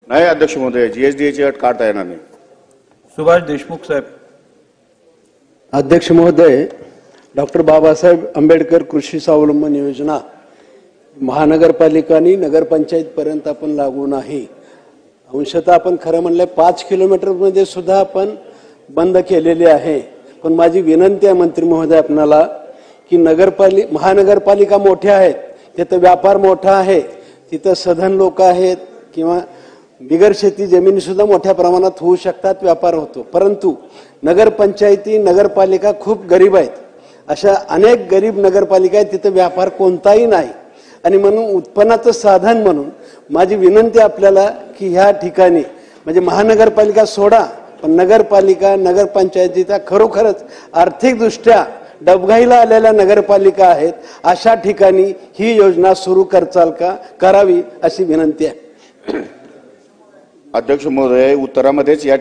नाही अध्यक्ष महोदय, जीएसडीएची अट काढता येणार नाही. सुभाष देशमुख साहेब. अध्यक्ष महोदय, डॉक्टर बाबासाहेब आंबेडकर कृषी स्वावलंबन योजना महानगरपालिका आणि नगरपंचायत पर्यंत आपण लागू नाही. अंशतः आपण खरं म्हणलं 5 किलोमीटर मध्ये सुद्धा आपण बंद केलेले आहे. पण माझी विनंती आहे मंत्री महोदय आपणाला की महानगरपालिका मोठ्या आहेत, तिथं व्यापार मोठा आहे, तिथं सधन लोक आहेत किंवा बिगर शेती जमिनी सुद्धा मोठ्या प्रमाणात होऊ शकतात, व्यापार होतो. परंतु नगरपंचायती नगरपालिका खूप गरीब आहेत. अशा अनेक गरीब नगरपालिका आहेत तिथं व्यापार कोणताही नाही. आणि म्हणून उत्पन्नाचं साधन म्हणून माझी विनंती आपल्याला की ह्या ठिकाणी म्हणजे महानगरपालिका सोडा, पण नगरपालिका नगरपंचायतीचा खरोखरच आर्थिकदृष्ट्या डबघाईला आलेल्या नगरपालिका आहेत, अशा ठिकाणी ही योजना सुरू करचाल का, करावी अशी विनंती आहे. अध्यक्ष महोदय, उत्तरामध्येच या